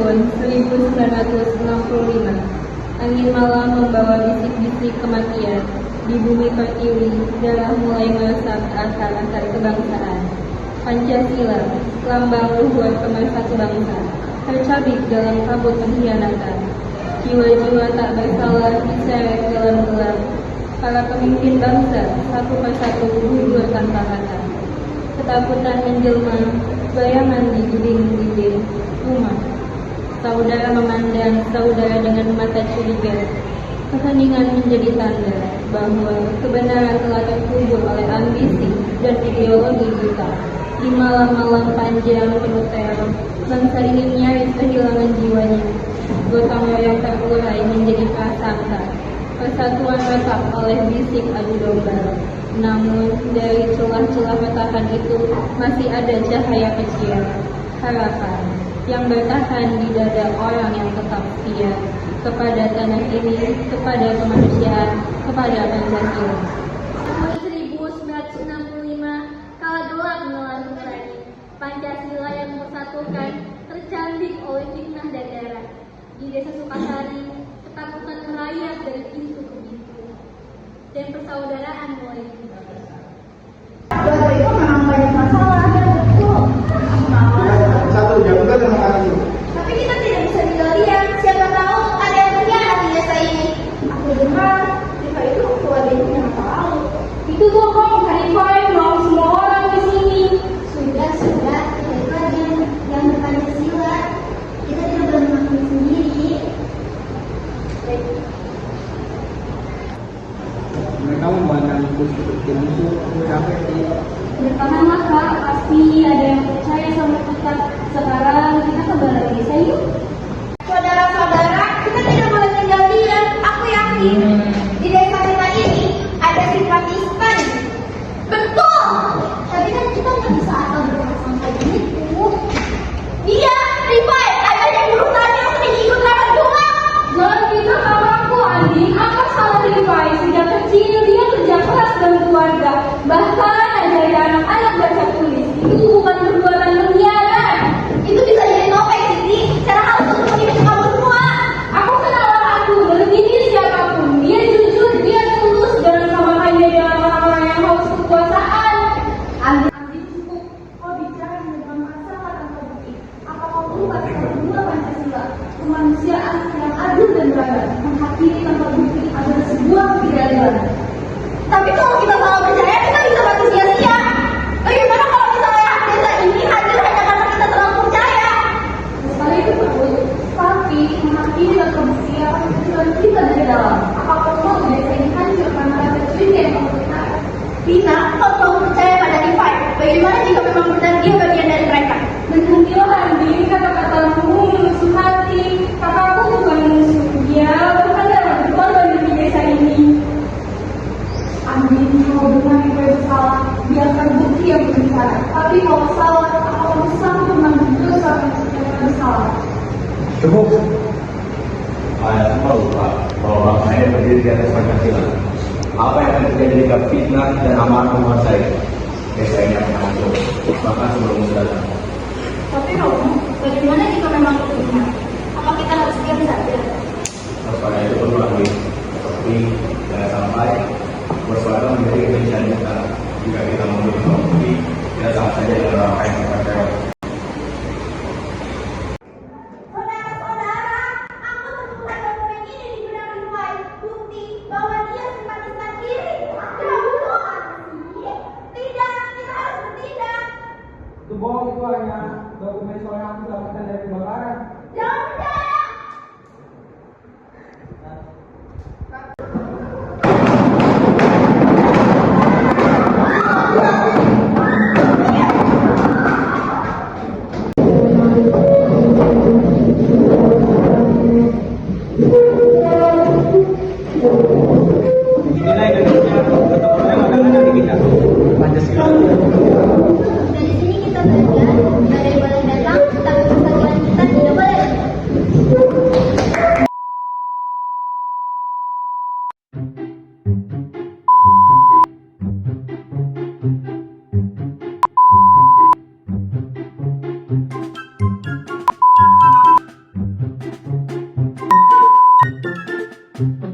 tahun 1965, angin malam membawa bisik-bisik kematian. Di bumi pertiwi, darah mulai meresap ke akar-akar kebangsaan. Pancasila, lambang luhur pemersatu bangsa, tercabik dalam kabut pengkhianatan. Jiwa-jiwa tak bersalah diseret dalam gelap. Para pemimpin bangsa satu persatu gugur tanpa kata. Ketakutan menjelma, bayangan di dinding-dinding rumah. Saudara memandang saudara dengan mata curiga. Keheningan menjadi tanda bahwa kebenaran telah terkubur oleh ambisi dan ideologi buta. Di malam-malam panjang penuh teror, bangsa ini nyaris kehilangan jiwanya. Gotong royong terurai menjadi prasangka. Persatuan retak oleh bisik adu domba. Namun dari celah-celah retakan itu masih ada cahaya kecil, harapan yang bertahan di dada orang yang tetap setia kepada tanah ini, kepada kemanusiaan, kepada Pancasila. Tahun 1965, kala gelap menelan nurani, Pancasila yang mempersatukan tercantik oleh fitnah dan darah. Di desa Sukasari, ketakutan merayap dari pintu ke pintu, dan persaudaraan mulai dibuka. Keluarga itu memang banyak masalah, ya betul. Satu jam juga terima kasih. Tapi kita tidak bisa tinggal diam. Siapa tahu ada yang berkhianat di desa ini. Aku dengar Rifa itu keluarganya punya masa lalu. Itu bohong, Hanifah, mau semua orang di sini. Sudah, Rifa yang berpancasila. Kita tidak boleh mengakuin sendiri. Mereka membandang kursi seperti itu, aku capek sih. Bertahanlah Kak, pasti ada yang percaya sama kita. Sekarang kita kembali ke desa yuk. Saudara-saudara, kita tidak boleh tinggal diam. Aku yakin di desa kita ini ada simpatisan. Betul. Tapi kan kita nggak bisa asal berpasang kayak gitu. Dia, Rifai, adanya burung tadi yang sering ikut rapat Jumat. Jangan kita aku Andi, apa salah Rifai? Sejak kecil dia kerja keras dan keluarga. Bahkan ajari anak-anak baca tulis. Itu bukan perbuatan pengkhianat. Itu bisa jadi topeng, Siti. Cara halus untuk menipu kamu semua. Aku kenal aku, melebihi siapapun. Dia jujur, dia tulus, jangan samakan dia dengan orang-orang yang haus kekuasaan. Andi cukup. Kau bicara tentang masalah tanpa bukti. Apa kau lupa semua Pancasila? Kemanusiaan yang adil dan beradab. Menghakimi tanpa bukti adalah sebuah kegagalan. Tapi kalau kita salah percaya, kita bisa mati sia-sia. Bagaimana kalau misalnya desa ini hadir hanya karena kita terlalu percaya? Sekali itu betul, tapi menghakimi dan pembuktian tujuan kita dari dalam. Apakah mau desa ini hancur karena rasa curiga yang kamu kenal? Dina, kau terlalu percaya pada Rifai. Bagaimana jika memang benar dia bagian dari mereka? Berhentilah Andi, kata-katamu menusuk hati. Kataku bukan musuh, dia bukan dalam berkorban di desa ini. Andi, kalau benar Rifai bersalah, biarkan bukti yang berbicara. Tapi kalau salah, apakah kamu sanggup menanggung dosa yang bersalah? Cukup. Saya semua lupa bahwa bangsa ini berdiri di atas Pancasila. Apa yang akan terjadi jika fitnah dan amarah menguasai? Desa ini akan hancur, bahkan sebelum datang. Tapi Romo, bagaimana jika memang itu benar? Apa kita harus diam saja? Waspada itu perlu lagi, seperti jangan sampai waspada menjadi kebencian kita. Jika kita memiliki bukti, kita sama saja dengan orang lain yang percaya. Saudara-saudara, aku temukan dokumen ini di gudang Rifai. Bukti bahwa dia simpatisan kiri. Ya Allah, tidak, kita harus bertindak. Itu bohong, itu hanya dokumen soal yang aku dapatkan dari kebakaran. Jangan percaya. Inilah Indonesia, gotong-royong adalah nanti kita. Pancasila. Dari sini kita belajar, badai boleh datang, tapi persatuan kita tidak boleh. Thank you.